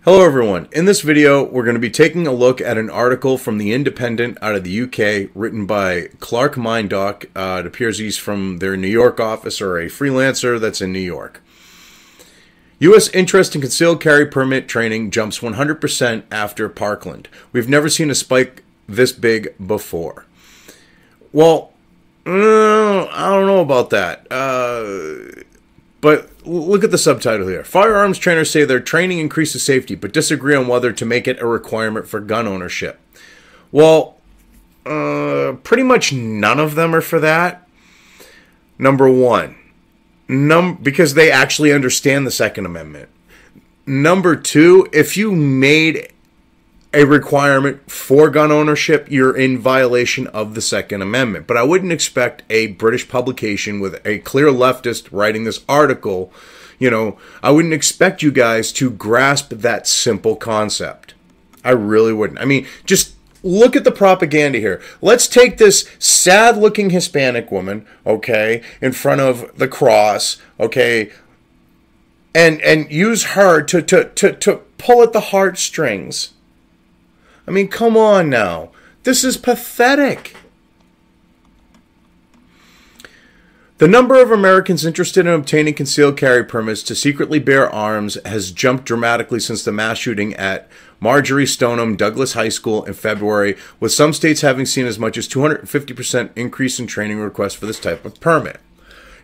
Hello everyone. In this video, we're going to be taking a look at an article from The Independent out of the UK written by Clark Mindock. It appears he's from their New York office or a freelancer that's in New York. U.S. interest in concealed carry permit training jumps 100% after Parkland. We've never seen a spike this big before. Well, I don't know about that. But look at the subtitle here. Firearms trainers say their training increases safety, but disagree on whether to make it a requirement for gun ownership. Well, pretty much none of them are for that. Number one, because they actually understand the Second Amendment. Number two, if you made a requirement for gun ownership, you're in violation of the Second Amendment. But I wouldn't expect a British publication with a clear leftist writing this article, I wouldn't expect you guys to grasp that simple concept. I really wouldn't. I mean, just look at the propaganda here. Let's take this sad-looking Hispanic woman, okay, in front of the cross, okay, and use her to pull at the heartstrings. I mean, come on now. This is pathetic. The number of Americans interested in obtaining concealed carry permits to secretly bear arms has jumped dramatically since the mass shooting at Marjorie Stoneman Douglas High School in February, with some states having seen as much as 250% increase in training requests for this type of permit.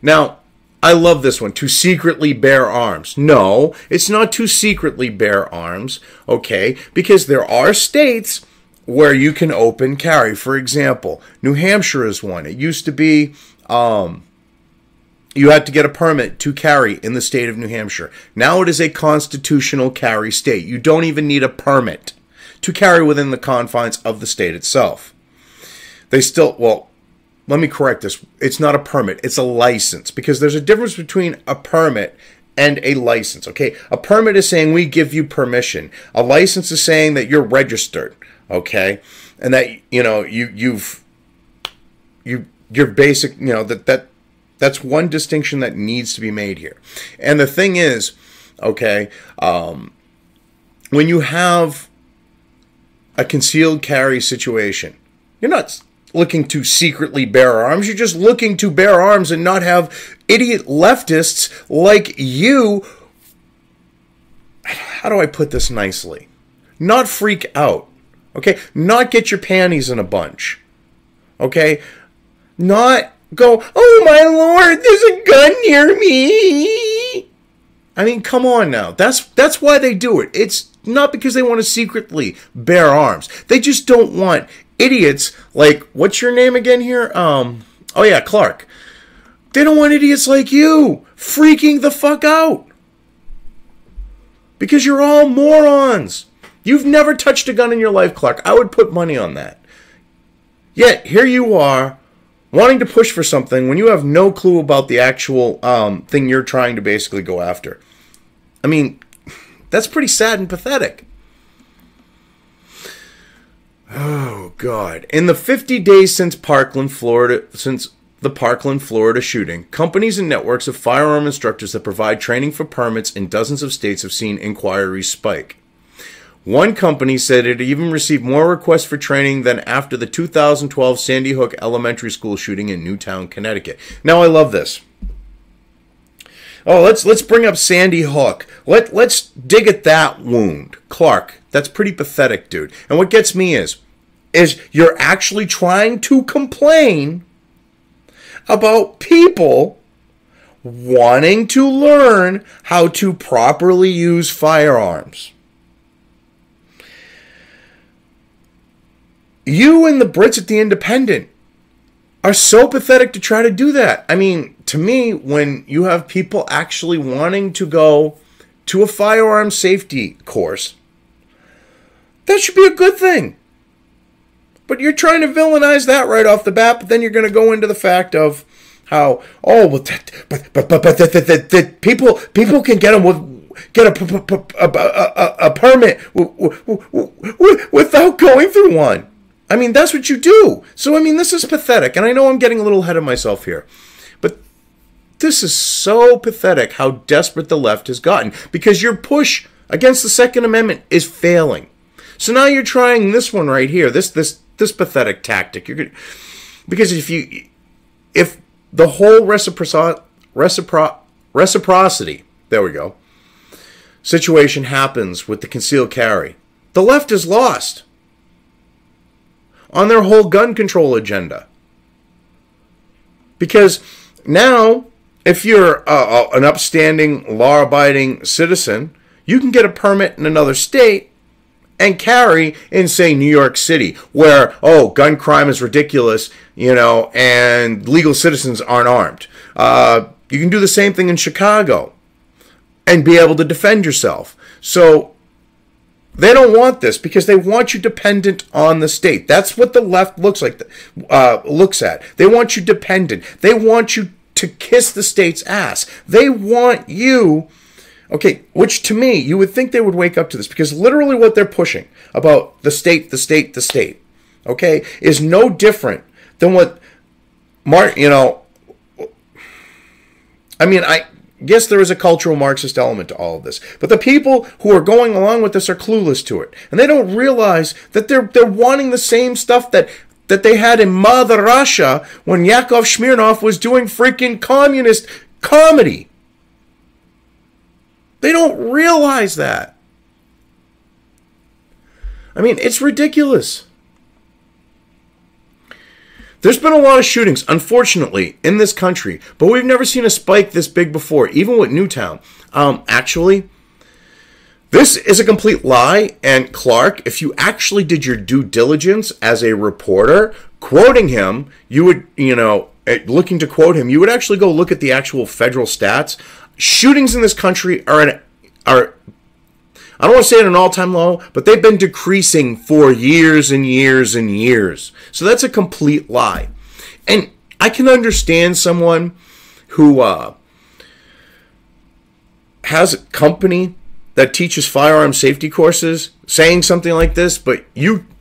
Now, I love this one, to secretly bear arms. No, it's not to secretly bear arms, okay? Because there are states where you can open carry. For example, New Hampshire is one. It used to be you had to get a permit to carry in the state of New Hampshire. Now it is a constitutional carry state. You don't even need a permit to carry within the confines of the state itself. They still, well, let me correct this. It's not a permit. It's a license, because there's a difference between a permit and a license, okay? A permit is saying we give you permission. A license is saying that you're registered, okay? And that, you're basic, that's one distinction that needs to be made here. And the thing is, okay, when you have a concealed carry situation, you're not looking to secretly bear arms. You're just looking to bear arms and not have idiot leftists like you, how do I put this nicely? Not freak out, okay? Not get your panties in a bunch, okay? Not go, oh my lord, there's a gun near me. I mean, come on now. That's why they do it. It's not because they want to secretly bear arms. They just don't want idiots like, what's your name again here? Oh yeah, Clark. They don't want idiots like you freaking the fuck out. Because you're all morons. You've never touched a gun in your life, Clark. I would put money on that. Yet, here you are, wanting to push for something when you have no clue about the actual thing you're trying to basically go after. I mean, that's pretty sad and pathetic. Oh, God. In the 50 days since the Parkland, Florida shooting, companies and networks of firearm instructors that provide training for permits in dozens of states have seen inquiries spike. One company said it even received more requests for training than after the 2012 Sandy Hook Elementary School shooting in Newtown, Connecticut. Now, I love this. Oh, let's bring up Sandy Hook. Let's dig at that wound. Clark, that's pretty pathetic, dude. And what gets me is you're actually trying to complain about people wanting to learn how to properly use firearms. You and the Brits at The Independent are so pathetic to try to do that. I mean, to me, when you have people actually wanting to go to a firearm safety course, that should be a good thing. But you're trying to villainize that right off the bat, but then you're going to go into the fact of how, oh, well, people can get a permit without going through one. I mean, that's what you do. So, I mean, this is pathetic. And I know I'm getting a little ahead of myself here. But This is so pathetic how desperate the left has gotten, because your push against the Second Amendment is failing. So now you're trying this one right here, this pathetic tactic. Because if the whole reciprocity, there we go, situation happens with the concealed carry, the left is lost on their whole gun control agenda. Because now, if you're an upstanding, law-abiding citizen, you can get a permit in another state and carry in, say, New York City, where, gun crime is ridiculous, and legal citizens aren't armed. You can do the same thing in Chicago and be able to defend yourself. So they don't want this because they want you dependent on the state. That's what the left looks at. They want you dependent. They want you to kiss the state's ass. They want you, which to me, you would think they would wake up to this, because literally what they're pushing about the state, is no different than what I guess there is a cultural Marxist element to all of this. But the people who are going along with this are clueless to it. And they don't realize that they're wanting the same stuff that they had in Mother Russia when Yakov Smirnoff was doing freaking communist comedy. They don't realize that. I mean, it's ridiculous. There's been a lot of shootings, unfortunately, in this country, but we've never seen a spike this big before, even with Newtown. Actually, this is a complete lie, and Clark, if you actually did your due diligence as a reporter, quoting him, you would, looking to quote him, you would actually go look at the actual federal stats. Shootings in this country are I don't want to say at an all-time low, but they've been decreasing for years and years and years. So that's a complete lie. And I can understand someone who has a company that teaches firearm safety courses saying something like this, but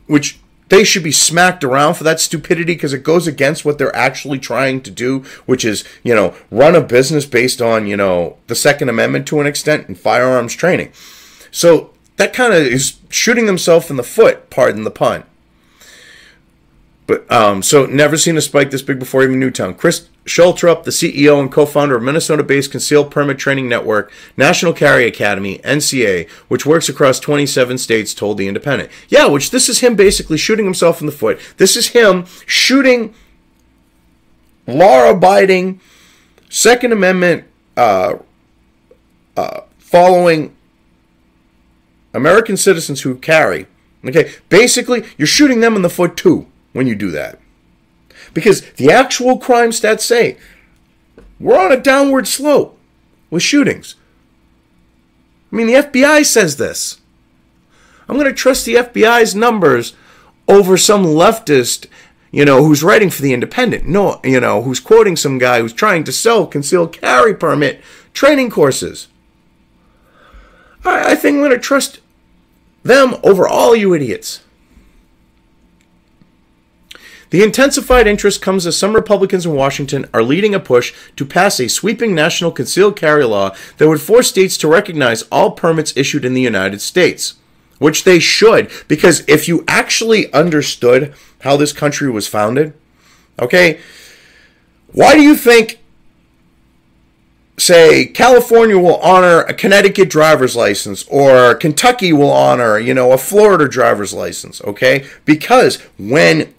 which they should be smacked around for that stupidity, because it goes against what they're actually trying to do, which is, run a business based on, the Second Amendment to an extent and firearms training. So that kind of is shooting themselves in the foot, pardon the pun. But so never seen a spike this big before, even Newtown. Chris Schultrup, the CEO and co-founder of Minnesota-based Concealed Permit Training Network, National Carry Academy, NCA, which works across 27 states, told The Independent. Yeah, which this is him basically shooting himself in the foot. This is him shooting law-abiding, Second Amendment following American citizens who carry. Basically, you're shooting them in the foot too when you do that. Because the actual crime stats say we're on a downward slope with shootings. I mean, the FBI says this. I'm going to trust the FBI's numbers over some leftist, who's writing for The Independent. No, who's quoting some guy who's trying to sell concealed carry permit training courses. I think I'm going to trust them over all you idiots. The intensified interest comes as some Republicans in Washington are leading a push to pass a sweeping national concealed carry law that would force states to recognize all permits issued in the United States. Which they should, because if you actually understood how this country was founded, why do you think, say, California will honor a Connecticut driver's license, or Kentucky will honor, a Florida driver's license, Because when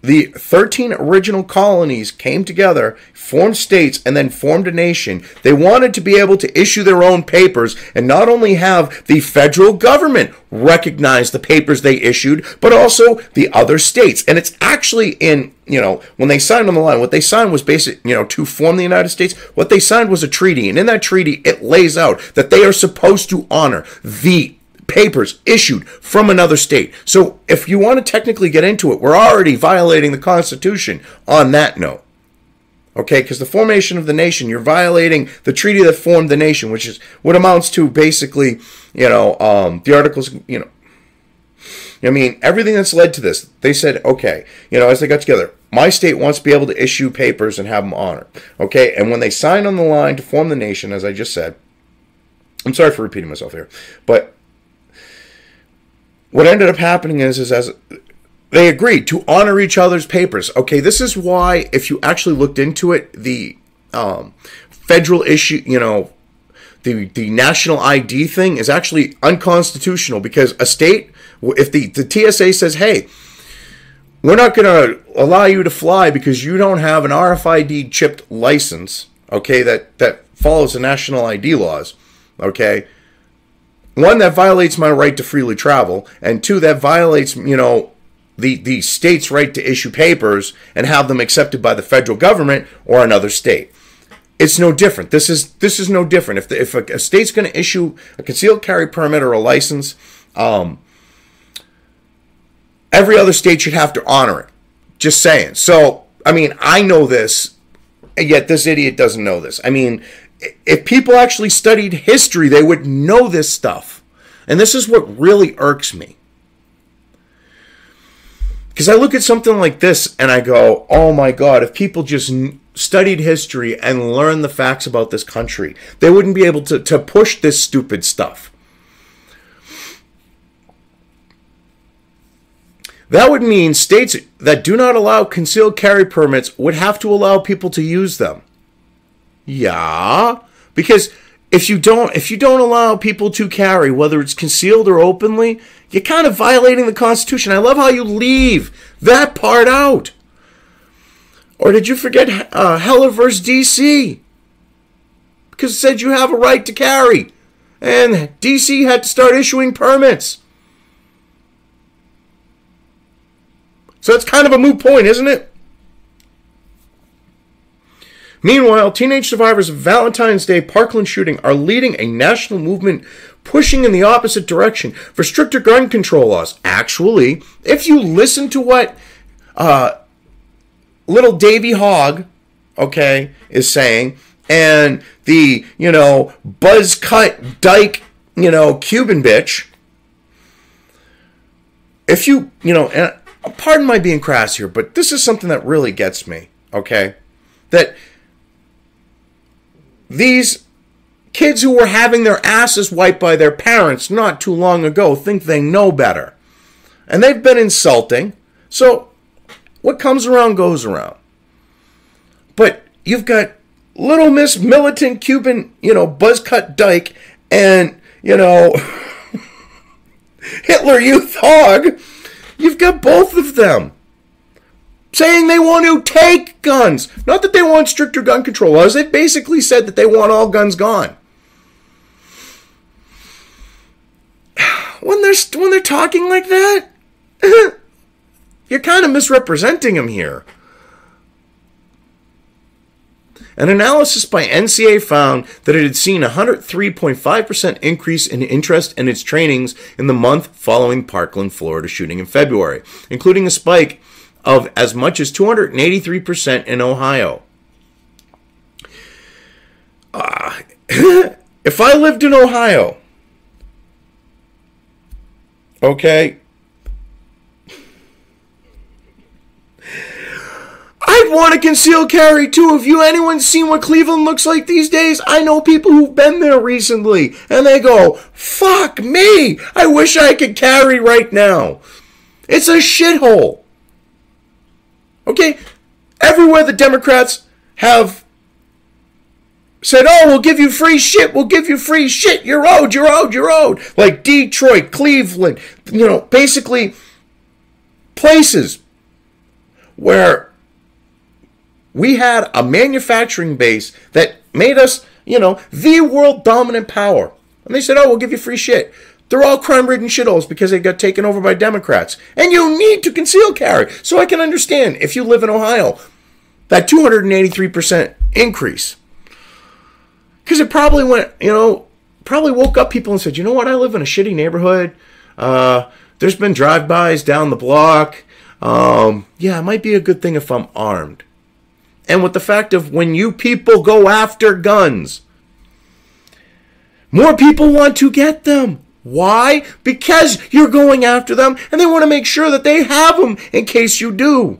the 13 original colonies came together, formed states, and then formed a nation, they wanted to be able to issue their own papers and not only have the federal government recognize the papers they issued, but also the other states. And it's actually in, when they signed on the line, what they signed was to form the United States. What they signed was a treaty. And in that treaty, it lays out that they are supposed to honor the papers issued from another state. So if you want to technically get into it, we're already violating the Constitution on that note. Because the formation of the nation, you're violating the treaty that formed the nation, which is what amounts to basically, the articles, everything that's led to this. They said, as they got together, my state wants to be able to issue papers and have them honored. And when they signed on the line to form the nation, as I just said, I'm sorry for repeating myself here, but what ended up happening is as they agreed to honor each other's papers. Okay, this is why, if you actually looked into it, the federal issue, the national ID thing is actually unconstitutional, because a state, if the TSA says, hey, we're not going to allow you to fly because you don't have an RFID chipped license, okay, that follows the national ID laws, okay, one, that violates my right to freely travel, and two, that violates, the state's right to issue papers and have them accepted by the federal government or another state. It's no different. This is no different. If a state's going to issue a concealed carry permit or a license, every other state should have to honor it. Just saying. So, I mean, I know this, and yet this idiot doesn't know this. I mean, if people actually studied history, they would know this stuff. And this is what really irks me. Because I look at something like this and I go, oh my God, if people just studied history and learned the facts about this country, they wouldn't be able to push this stupid stuff. That would mean states that do not allow concealed carry permits would have to allow people to use them. Yeah, because if you don't allow people to carry, whether it's concealed or openly, you're kind of violating the Constitution. I love how you leave that part out. Or did you forget Heller versus D.C.? Because it said you have a right to carry. And D.C. had to start issuing permits. So it's kind of a moot point, isn't it? Meanwhile, teenage survivors of Valentine's Day Parkland shooting are leading a national movement pushing in the opposite direction for stricter gun control laws. Actually, if you listen to what little Davy Hogg, okay, is saying, and the, buzz cut dyke, Cuban bitch, if you, and pardon my being crass here, but this is something that really gets me, okay, that these kids who were having their asses wiped by their parents not too long ago think they know better. And they've been insulting. So what comes around goes around. But you've got little Miss Militant Cuban, buzz cut dyke and, Hitler Youth Hog. You've got both of them saying they want to take guns. Not that they want stricter gun control laws. They basically said that they want all guns gone. When they're talking like that, you're kind of misrepresenting them here. An analysis by NCA found that it had seen a 103.5% increase in interest in its trainings in the month following Parkland, Florida shooting in February, including a spike of as much as 283% in Ohio. If I lived in Ohio, okay, I'd want to conceal carry too. Have anyone seen what Cleveland looks like these days? I know people who've been there recently, and they go, fuck me, I wish I could carry right now. It's a shithole. Okay, everywhere the Democrats have said, oh, we'll give you free shit, you're owed. Like Detroit, Cleveland, basically places where we had a manufacturing base that made us, the world dominant power. And they said, oh, we'll give you free shit. They're all crime-ridden shitholes because they got taken over by Democrats. And you need to conceal carry. So I can understand, if you live in Ohio, that 283% increase. Because it probably went, probably woke up people and said, you know what, I live in a shitty neighborhood. There's been drive-bys down the block. Yeah, it might be a good thing if I'm armed. And with the fact of when you people go after guns, more people want to get them. Why? Because you're going after them and they want to make sure that they have them in case you do.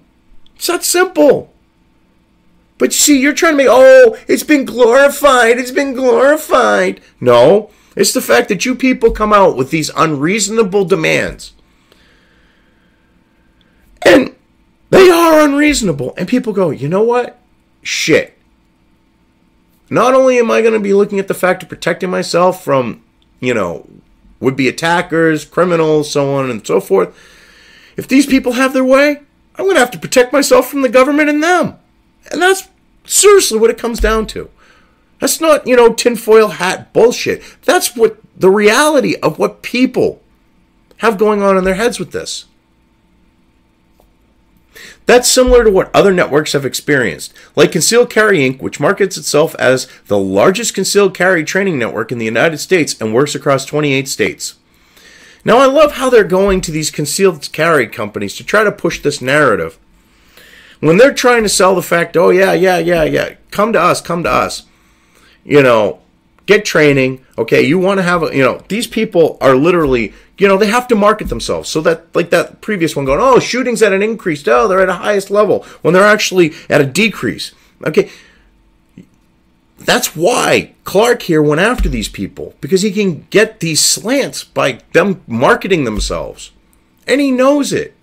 It's that simple. But you see, you're trying to make, it's been glorified. No, It's the fact that you people come out with these unreasonable demands. And they are unreasonable. And people go, you know what? Shit. Not only am I going to be looking at the fact of protecting myself from, would-be attackers, criminals, so on and so forth. If these people have their way, I'm going to have to protect myself from the government and them. And that's seriously what it comes down to. That's not, tinfoil hat bullshit. That's what the reality of what people have going on in their heads with this. That's similar to what other networks have experienced, like Concealed Carry Inc., which markets itself as the largest concealed carry training network in the United States and works across 28 states. Now, I love how they're going to these concealed carry companies to try to push this narrative. When they're trying to sell the fact, oh, yeah, come to us. Get training. Okay, you want to have these people are literally, they have to market themselves. So that, like that previous one going, oh, shootings at an increase. Oh, they're at a highest level when they're actually at a decrease. Okay, that's why Clark here went after these people, because he can get these slants by them marketing themselves. And he knows it.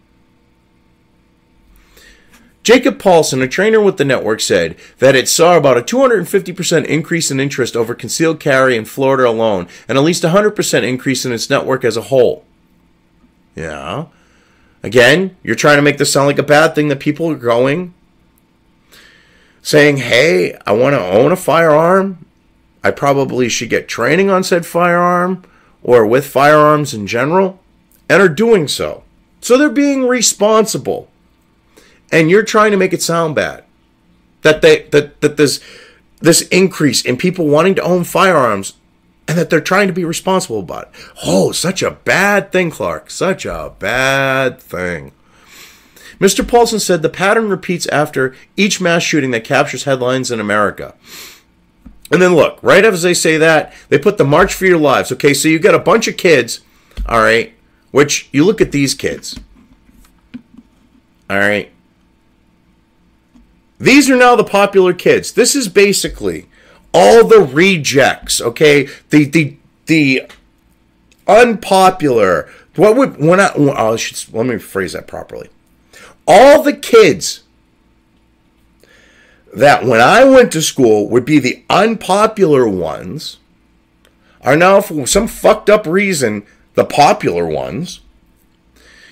Jacob Paulson, a trainer with the network, said that it saw about a 250% increase in interest over concealed carry in Florida alone, and at least a 100% increase in its network as a whole. Yeah. Again, you're trying to make this sound like a bad thing that people are going, saying, hey, I want to own a firearm. I probably should get training on said firearm or with firearms in general, and are doing so. So they're being responsible. And you're trying to make it sound bad. That there's this increase in people wanting to own firearms and that they're trying to be responsible about it. Oh, such a bad thing, Clark. Such a bad thing. Mr. Paulson said the pattern repeats after each mass shooting that captures headlines in America. And then look, right as they say that, they put the March for Your Lives. Okay, so you got a bunch of kids, all right, which you look at these kids. All right. These are now the popular kids. This is basically all the rejects, okay? The unpopular. Let me phrase that properly. All the kids that when I went to school would be the unpopular ones are now, for some fucked up reason, the popular ones.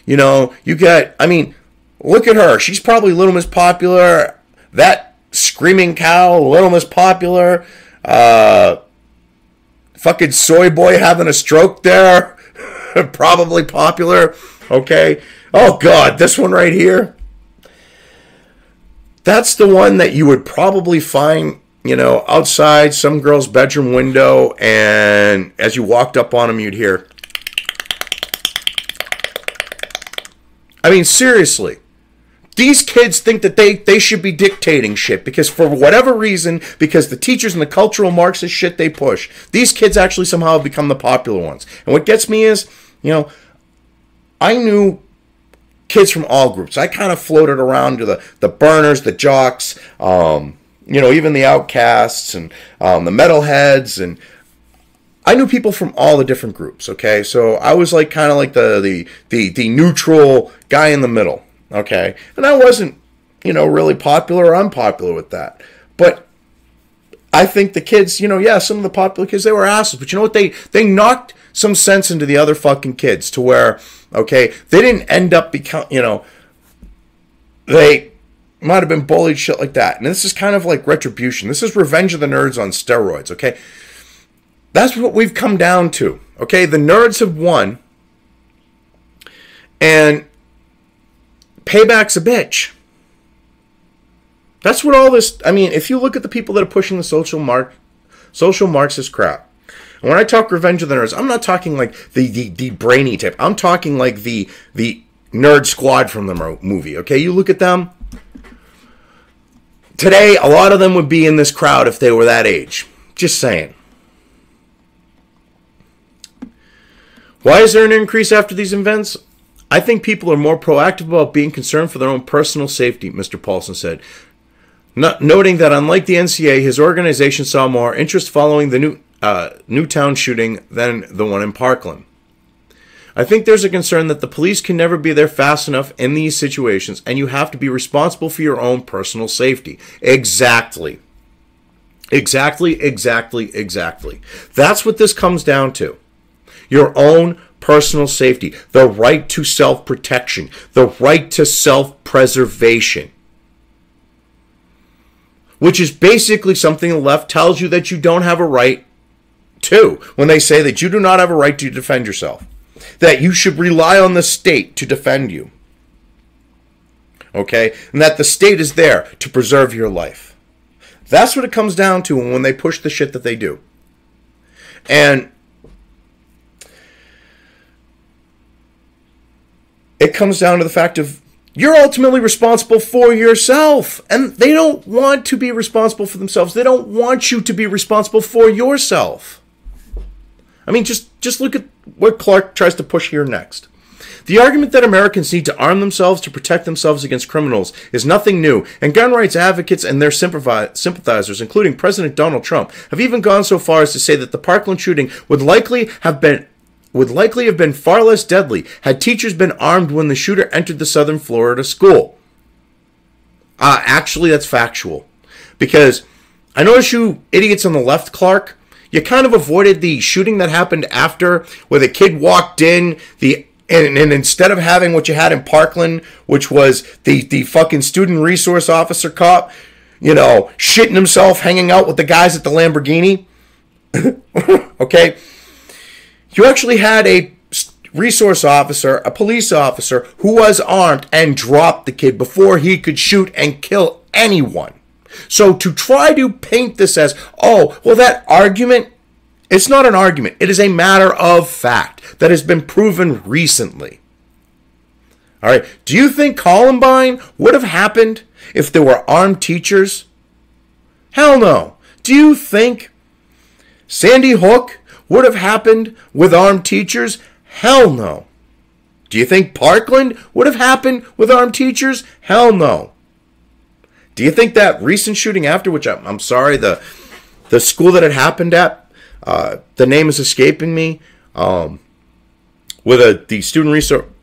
You got, look at her. She's probably Little Miss Popular. That screaming cow, Little Miss Popular, fucking soy boy having a stroke there, probably popular, okay? Oh, God, this one right here, that's the one that you would probably find, outside some girl's bedroom window, and as you walked up on him, you'd hear, seriously. These kids think that they should be dictating shit because for whatever reason, because the teachers and the cultural Marxist shit they push, these kids actually somehow have become the popular ones. And what gets me is, I knew kids from all groups. I kind of floated around to the burners, the jocks, even the outcasts and the metalheads, and I knew people from all the different groups. Okay, so I was like kind of like the neutral guy in the middle. Okay, and I wasn't, really popular or unpopular with that. But I think the kids, some of the popular kids, they were assholes. But you know what? They knocked some sense into the other fucking kids to where, okay, they didn't end up they might have been bullied, shit like that. And this is kind of like retribution. This is Revenge of the Nerds on steroids, okay? That's what we've come down to, okay? The nerds have won. And payback's a bitch. That's what all this, if you look at the people that are pushing the social Marxist crap, and when I talk Revenge of the Nerds, I'm not talking like the brainy type. I'm talking like the nerd squad from the movie, okay? You look at them. Today, a lot of them would be in this crowd if they were that age. Just saying. Why is there an increase after these events? I think people are more proactive about being concerned for their own personal safety, Mr. Paulson said. Noting that unlike the NCA, his organization saw more interest following the Newtown shooting than the one in Parkland. I think there's a concern that the police can never be there fast enough in these situations, and you have to be responsible for your own personal safety. Exactly. Exactly. That's what this comes down to. Your own personal safety, the right to self-protection, the right to self-preservation, which is basically something the left tells you that you don't have a right to when they say that you do not have a right to defend yourself, that you should rely on the state to defend you, okay, and that the state is there to preserve your life. That's what it comes down to when they push the shit that they do. And it comes down to the fact of you're ultimately responsible for yourself. And they don't want to be responsible for themselves. They don't want you to be responsible for yourself. I mean, just look at what Clark tries to push here next. The argument that Americans need to arm themselves to protect themselves against criminals is nothing new, and gun rights advocates and their sympathizers, including President Donald Trump, have even gone so far as to say that the Parkland shooting would likely have been far less deadly had teachers been armed when the shooter entered the Southern Florida school. Actually, that's factual. Because I notice you idiots on the left, Clark, you kind of avoided the shooting that happened after, where the kid walked in, and instead of having what you had in Parkland, which was the fucking student resource officer cop, shitting himself, hanging out with the guys at the Lamborghini. Okay? You actually had a resource officer, a police officer, who was armed and dropped the kid before he could shoot and kill anyone. So to try to paint this as, oh, well, that argument, it's not an argument. It is a matter of fact that has been proven recently. All right. Do you think Columbine would have happened if there were armed teachers? Hell no. Do you think Sandy Hook would have happened with armed teachers? Hell no. Do you think Parkland would have happened with armed teachers? Hell no. Do you think that recent shooting after, which I'm sorry, the school that it happened at, the name is escaping me, where the student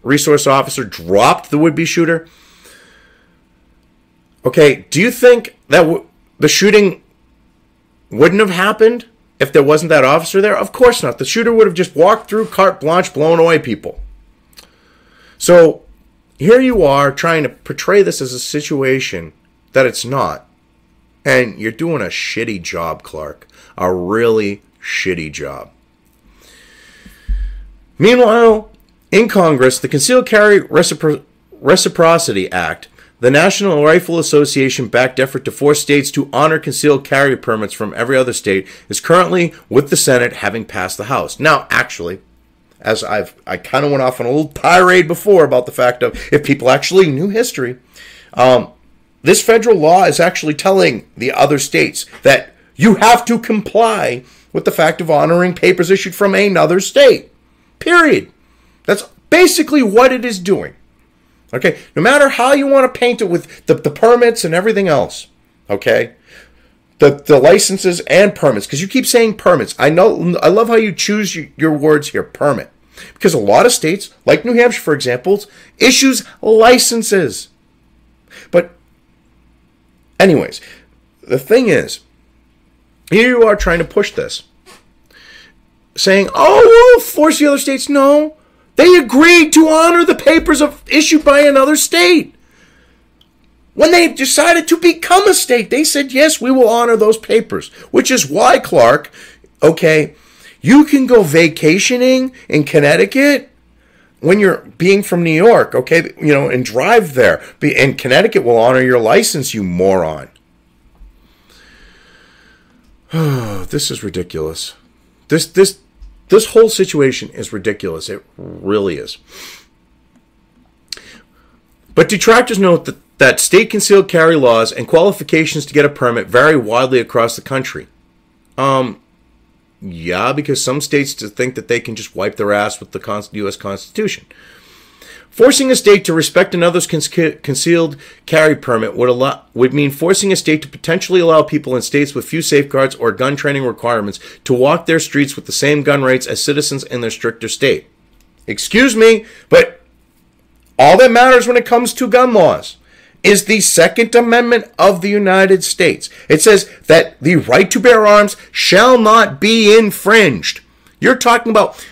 resource officer dropped the would-be shooter? Okay, do you think that the shooting wouldn't have happened if there wasn't that officer there? Of course not. The shooter would have just walked through carte blanche, blowing away people. So here you are trying to portray this as a situation that it's not. And you're doing a shitty job, Clark. A really shitty job. Meanwhile, in Congress, the Concealed Carry Reciprocity Act, the National Rifle Association-backed effort to force states to honor concealed carry permits from every other state, is currently with the Senate, having passed the House. Now, actually, as I kind of went off on a little tirade before about the fact of if people actually knew history, this federal law is actually telling the other states that you have to comply with the fact of honoring papers issued from another state. Period. That's basically what it is doing. Okay? No matter how you want to paint it with the permits and everything else. Okay? The licenses and permits. Because you keep saying permits. I love how you choose your words here. Permit. Because a lot of states, like New Hampshire, for example, issues licenses. But anyways, the thing is, here you are trying to push this. Saying, oh, we'll force the other states. No. They agreed to honor the papers issued by another state. When they decided to become a state, they said, yes, we will honor those papers. Which is why, Clark, okay, you can go vacationing in Connecticut when you're being from New York, okay, and drive there. And Connecticut will honor your license, you moron. This is ridiculous. This whole situation is ridiculous. It really is. But detractors note that state concealed carry laws and qualifications to get a permit vary widely across the country. Yeah, because some states think that they can just wipe their ass with the U.S. Constitution. Forcing a state to respect another's concealed carry permit would mean forcing a state to potentially allow people in states with few safeguards or gun training requirements to walk their streets with the same gun rights as citizens in their stricter state. Excuse me, but all that matters when it comes to gun laws is the Second Amendment of the United States. It says that the right to bear arms shall not be infringed. You're talking about,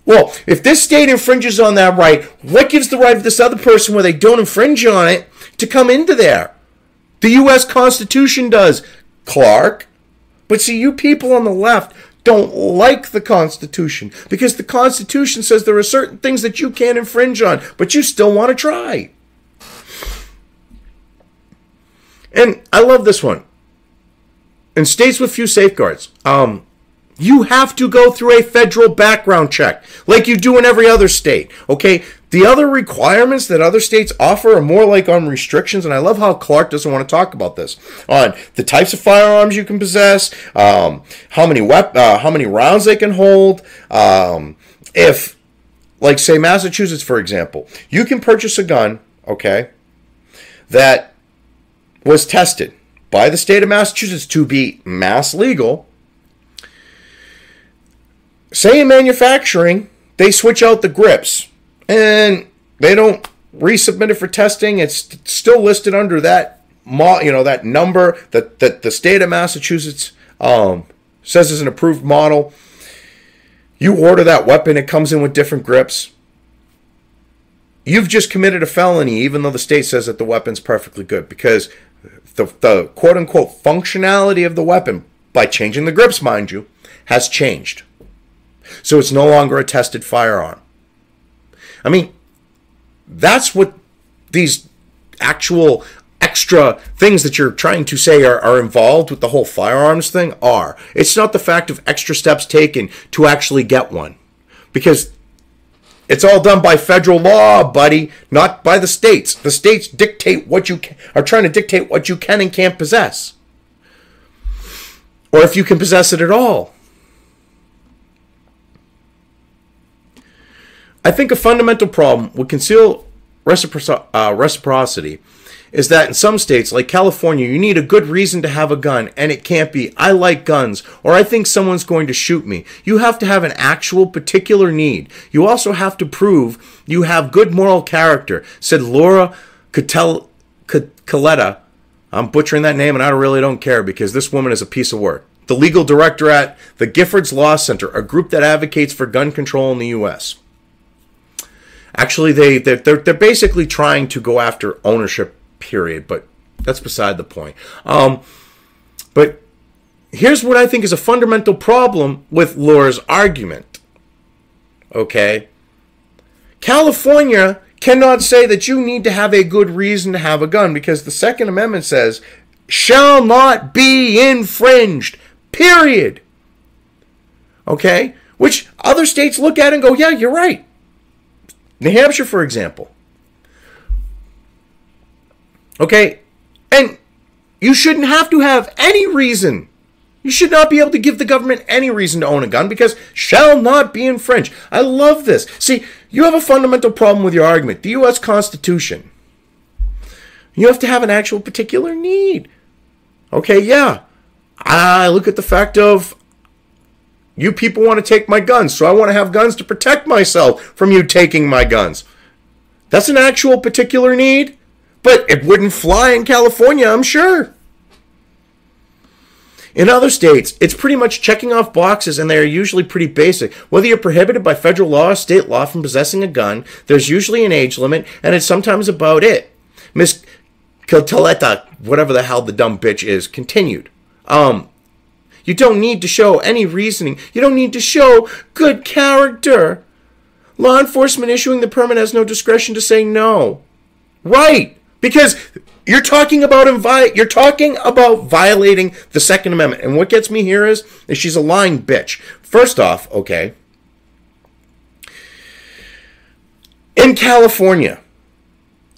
well, if this state infringes on that right, what gives the right of this other person where they don't infringe on it to come into there? The U.S. Constitution does, Clark. But see, you people on the left don't like the Constitution because the Constitution says there are certain things that you can't infringe on, but you still want to try. And I love this one. In states with few safeguards, you have to go through a federal background check like you do in every other state, okay? The other requirements that other states offer are more like on restrictions, and I love how Clark doesn't want to talk about this, on the types of firearms you can possess, how many rounds they can hold, if, like, say, Massachusetts, for example, you can purchase a gun, okay, that was tested by the state of Massachusetts to be mass legal. Say in manufacturing, they switch out the grips and they don't resubmit it for testing. It's still listed under that, that number that the state of Massachusetts says is an approved model. You order that weapon, it comes in with different grips. You've just committed a felony, even though the state says that the weapon's perfectly good, because the quote-unquote functionality of the weapon, by changing the grips, mind you, has changed. So it's no longer a tested firearm. I mean, that's what these actual extra things that you're trying to say are involved with the whole firearms thing are. It's not the fact of extra steps taken to actually get one. Because it's all done by federal law, buddy, not by the states. The states dictate what you are trying to dictate what you can and can't possess. Or if you can possess it at all. I think a fundamental problem with concealed reciprocity is that in some states, like California, you need a good reason to have a gun, and it can't be, I like guns, or I think someone's going to shoot me. You have to have an actual particular need. You also have to prove you have good moral character, said Laura Coletta. I'm butchering that name, and I really don't care because this woman is a piece of work. The legal director at the Giffords Law Center, a group that advocates for gun control in the U.S. Actually, they're basically trying to go after ownership, period, but that's beside the point. But here's what I think is a fundamental problem with Laura's argument. Okay? California cannot say that you need to have a good reason to have a gun because the Second Amendment says, shall not be infringed, period. Okay? Which other states look at and go, yeah, you're right. New Hampshire, for example. Okay? And you shouldn't have to have any reason. You should not be able to give the government any reason to own a gun because shall not be infringed. I love this. See, you have a fundamental problem with your argument. The U.S. Constitution. You have to have an actual particular need. Okay, yeah. I look at the fact of you people want to take my guns, so I want to have guns to protect myself from you taking my guns. That's an actual particular need, but it wouldn't fly in California, I'm sure. In other states, it's pretty much checking off boxes, and they are usually pretty basic. Whether you're prohibited by federal law or state law from possessing a gun, there's usually an age limit, and it's sometimes about it. Miss Kiltaleta, whatever the hell the dumb bitch is, continued. You don't need to show any reasoning. You don't need to show good character. Law enforcement issuing the permit has no discretion to say no. Right. Because you're talking about violating the Second Amendment. And what gets me here is she's a lying bitch. First off, okay, in California,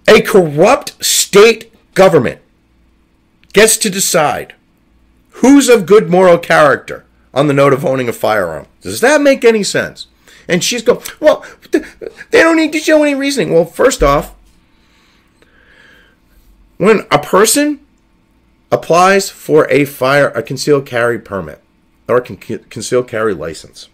a corrupt state government gets to decide who's of good moral character on the note of owning a firearm. Does that make any sense? And she's going, well, they don't need to show any reasoning. Well, first off, when a person applies for a concealed carry permit or a concealed carry license,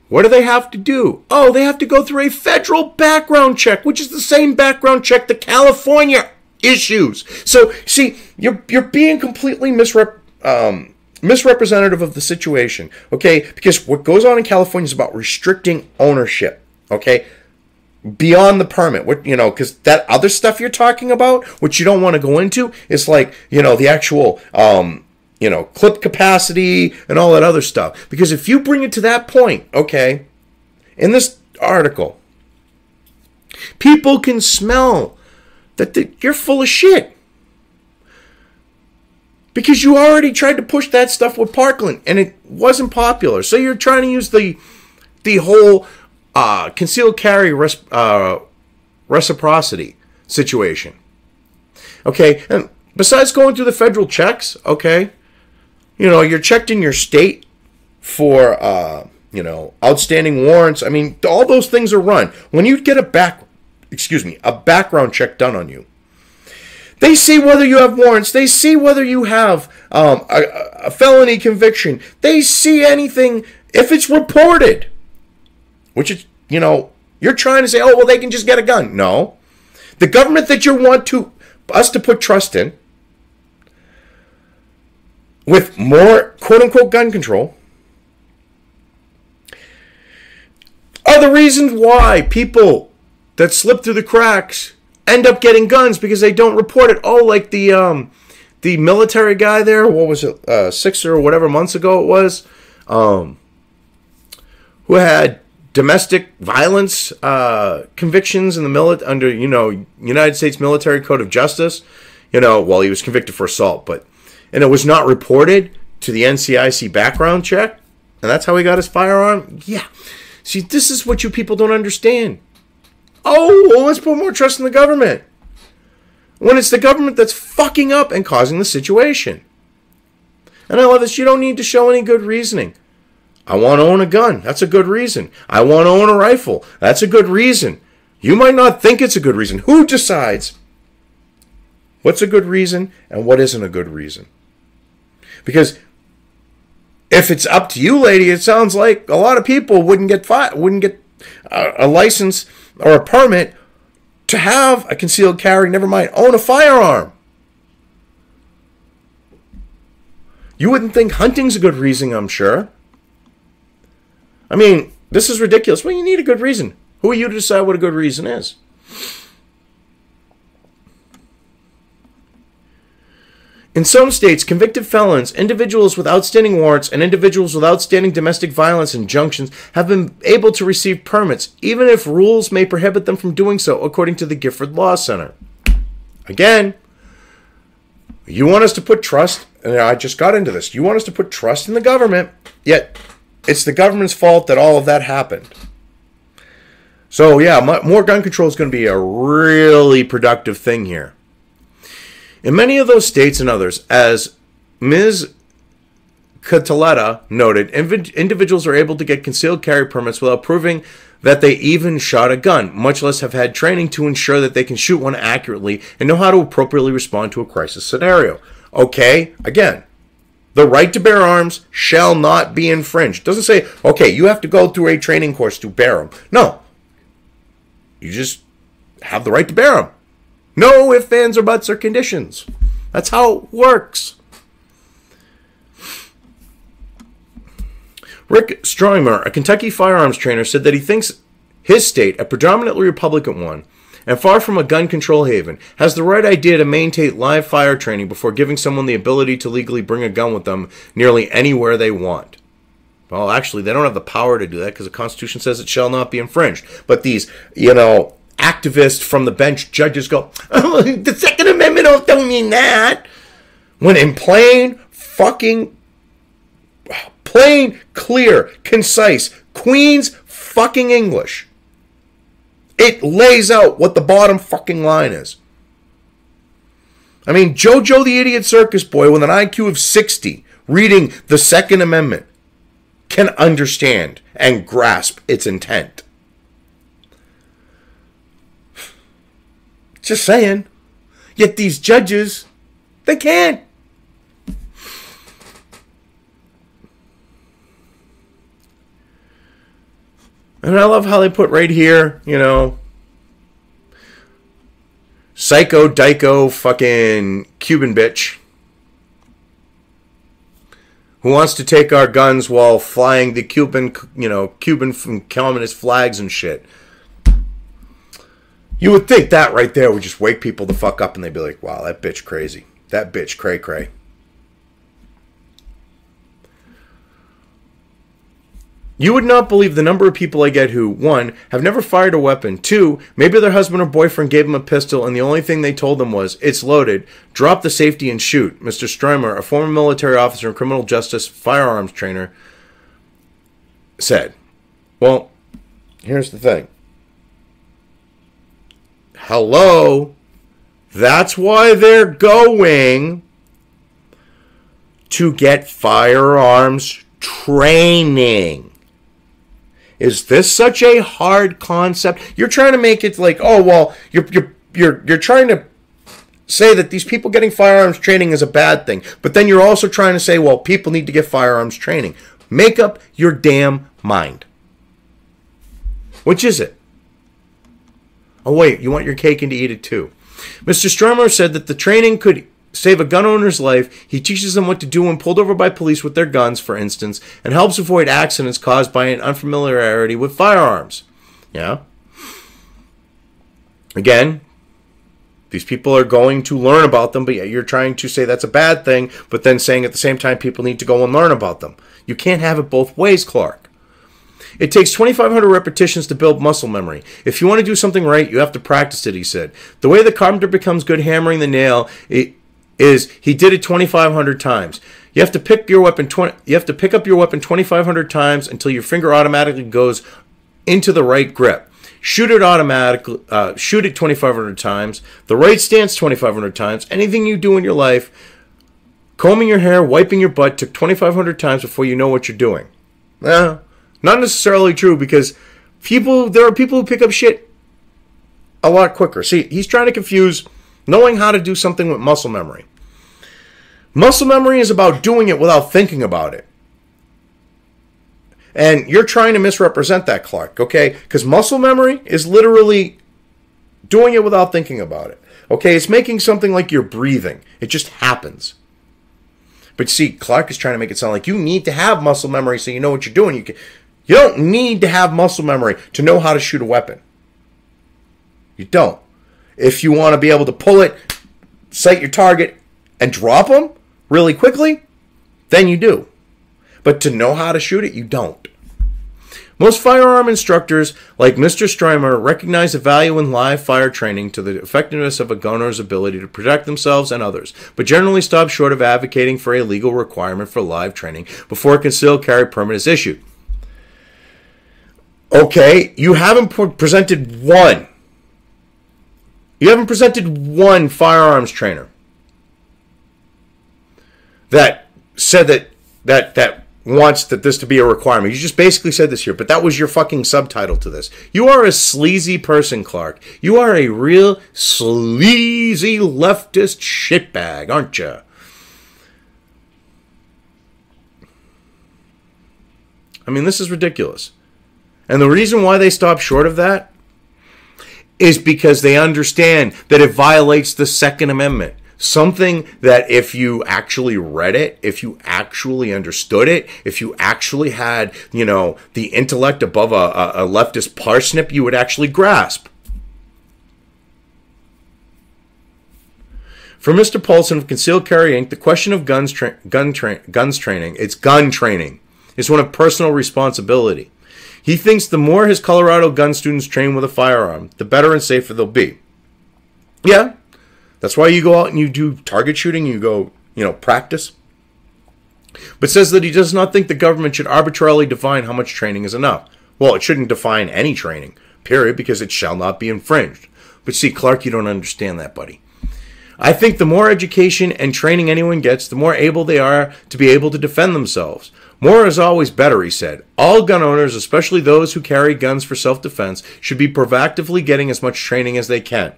what do they have to do? Oh, they have to go through a federal background check, which is the same background check that California issues. So, see, you're being completely misrepresentative of the situation, okay? Because what goes on in California is about restricting ownership, okay? Beyond the permit, what, you know, because that other stuff you're talking about, which you don't want to go into, is like, you know, the actual, you know, clip capacity and all that other stuff. Because if you bring it to that point, okay, in this article, people can smell that you're full of shit. Because you already tried to push that stuff with Parkland, and it wasn't popular. So you're trying to use the whole concealed carry reciprocity situation. Okay, and besides going through the federal checks, okay, you know, you're checked in your state for, you know, outstanding warrants. I mean, all those things are run. When you get a background check done on you, they see whether you have warrants. They see whether you have a felony conviction. They see anything if it's reported. Which is, you know, you're trying to say, oh, well, they can just get a gun. No. The government that you want us to put trust in, with more quote-unquote gun control, are the reasons why people that slip through the cracks end up getting guns because they don't report it. Oh, like the military guy there, what was it, 6 or whatever months ago it was, who had domestic violence convictions in the under, you know, United States Military Code of Justice. You know, well, he was convicted for assault, and it was not reported to the NCIC background check, and that's how he got his firearm. Yeah, see, this is what you people don't understand. Oh, well, let's put more trust in the government, when it's the government that's fucking up and causing the situation. And I love this. You don't need to show any good reasoning. I want to own a gun. That's a good reason. I want to own a rifle. That's a good reason. You might not think it's a good reason. Who decides what's a good reason and what isn't a good reason? Because if it's up to you, lady, it sounds like a lot of people wouldn't get a license or a permit to have a concealed carry, never mind own a firearm. You wouldn't think hunting's a good reason, I'm sure. I mean, this is ridiculous. Well, you need a good reason. Who are you to decide what a good reason is? In some states, convicted felons, individuals with outstanding warrants, and individuals with outstanding domestic violence injunctions have been able to receive permits, even if rules may prohibit them from doing so, according to the Gifford Law Center. Again, you want us to put trust, and I just got into this, you want us to put trust in the government, yet it's the government's fault that all of that happened. So yeah, more gun control is going to be a really productive thing here. In many of those states and others, as Ms. Cataletta noted, individuals are able to get concealed carry permits without proving that they even shot a gun, much less have had training to ensure that they can shoot one accurately and know how to appropriately respond to a crisis scenario. Okay, again, the right to bear arms shall not be infringed. It doesn't say, okay, you have to go through a training course to bear them. No. You just have the right to bear them. No ifs, ands, or buts, or conditions. That's how it works. Rick Stroimer, a Kentucky firearms trainer, said that he thinks his state, a predominantly Republican one, and far from a gun control haven, has the right idea to maintain live fire training before giving someone the ability to legally bring a gun with them nearly anywhere they want. Well, actually, they don't have the power to do that because the Constitution says it shall not be infringed. But these, you know, activists from the bench judges go, oh, the Second Amendment don't mean that. When in plain, clear, concise, Queen's fucking English, it lays out what the bottom fucking line is. I mean, JoJo the Idiot Circus Boy with an IQ of 60 reading the Second Amendment can understand and grasp its intent. Just saying. Yet these judges, they can't. And I love how they put right here, you know, psycho, dyko, fucking Cuban bitch who wants to take our guns while flying the Cuban from communist flags and shit. You would think that right there would just wake people the fuck up and they'd be like, wow, that bitch crazy. That bitch cray cray. You would not believe the number of people I get who, 1, have never fired a weapon, 2, maybe their husband or boyfriend gave them a pistol and the only thing they told them was, it's loaded, drop the safety and shoot. Mr. Strymer, a former military officer and criminal justice firearms trainer, said. Well, here's the thing. Hello? That's why they're going to get firearms training. Is this such a hard concept? You're trying to make it like, oh well, you're trying to say that these people getting firearms training is a bad thing, but then you're also trying to say, well, people need to get firearms training. Make up your damn mind. Which is it? Oh wait, you want your cake and to eat it too. Mr. Strymer said that the training could save a gun owner's life. He teaches them what to do when pulled over by police with their guns, for instance, and helps avoid accidents caused by an unfamiliarity with firearms. Yeah? Again, these people are going to learn about them, but yet you're trying to say that's a bad thing, but then saying at the same time people need to go and learn about them. You can't have it both ways, Clark. It takes 2,500 repetitions to build muscle memory. If you want to do something right, you have to practice it, he said. The way the carpenter becomes good hammering the nail is he did it 2,500 times. You have to pick up your weapon 2,500 times until your finger automatically goes into the right grip. Shoot it 2,500 times. The right stance 2,500 times. Anything you do in your life, combing your hair, wiping your butt, took 2,500 times before you know what you're doing. Not necessarily true, because there are people who pick up shit a lot quicker. See, he's trying to confuse knowing how to do something with muscle memory. Muscle memory is about doing it without thinking about it. And you're trying to misrepresent that, Clark, okay? Because muscle memory is literally doing it without thinking about it. Okay, it's making something like you're breathing. It just happens. But see, Clark is trying to make it sound like you need to have muscle memory so you know what you're doing. You don't need to have muscle memory to know how to shoot a weapon. You don't. If you want to be able to pull it, sight your target, and drop them really quickly, then you do. But to know how to shoot it, you don't. Most firearm instructors, like Mr. Strymer, recognize the value in live fire training to the effectiveness of a gunner's ability to protect themselves and others, but generally stop short of advocating for a legal requirement for live training before a concealed carry permit is issued. Okay, you haven't presented one. You haven't presented one firearms trainer that said that wants this to be a requirement. You just basically said this here, but that was your fucking subtitle to this. You are a sleazy person, Clark. You are a real sleazy leftist shitbag, aren't you? I mean, this is ridiculous. And the reason why they stop short of that is because they understand that it violates the Second Amendment. Something that if you actually read it, if you actually understood it, if you actually had, the intellect above a leftist parsnip, you would actually grasp. For Mr. Paulson of Concealed Carry Inc., the question of guns training, it's gun training, is one of personal responsibility. He thinks the more his Colorado gun students train with a firearm, the better and safer they'll be. Yeah. That's why you go out and you do target shooting, you go, practice. But says that he does not think the government should arbitrarily define how much training is enough. Well, it shouldn't define any training, period, because it shall not be infringed. But see, Clark, you don't understand that, buddy. I think the more education and training anyone gets, the more able they are to be able to defend themselves. More is always better, he said. All gun owners, especially those who carry guns for self-defense, should be proactively getting as much training as they can.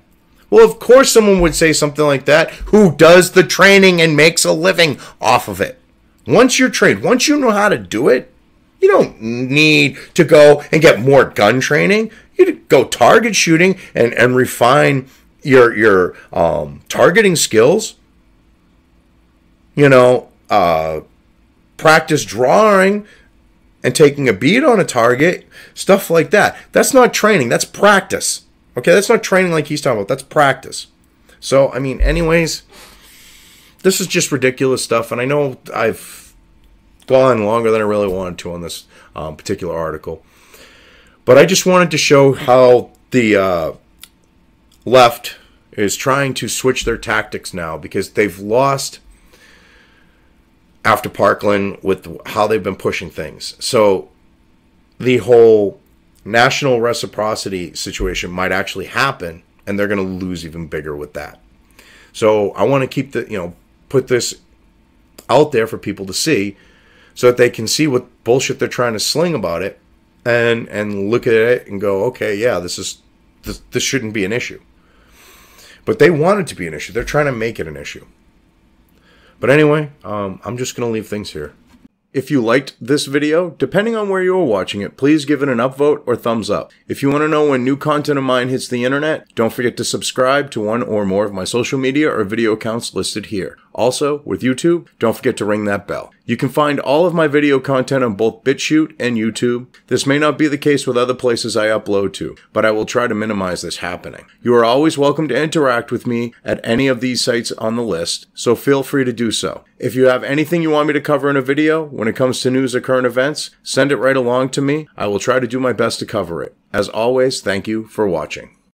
Well, of course someone would say something like that who does the training and makes a living off of it. Once you're trained, once you know how to do it, you don't need to go and get more gun training. You go target shooting and refine your targeting skills. You know, practice drawing and taking a bead on a target, stuff like that. That's not training, that's practice. Okay, that's not training like he's talking about, that's practice. So, I mean, anyways, this is just ridiculous stuff, and I know I've gone longer than I really wanted to on this particular article. But I just wanted to show how the left is trying to switch their tactics now, because they've lost after Parkland with how they've been pushing things. So the whole national reciprocity situation might actually happen, and they're going to lose even bigger with that. So I want to keep put this out there for people to see, so that they can see what bullshit they're trying to sling about it, and look at it and go, okay, yeah, this shouldn't be an issue. But they want it to be an issue. They're trying to make it an issue. But anyway, I'm just going to leave things here. If you liked this video, depending on where you are watching it, please give it an upvote or thumbs up. If you want to know when new content of mine hits the internet, don't forget to subscribe to one or more of my social media or video accounts listed here. Also, with YouTube, don't forget to ring that bell. You can find all of my video content on both BitChute and YouTube. This may not be the case with other places I upload to, but I will try to minimize this happening. You are always welcome to interact with me at any of these sites on the list, so feel free to do so. If you have anything you want me to cover in a video, when it comes to news or current events, send it right along to me. I will try to do my best to cover it. As always, thank you for watching.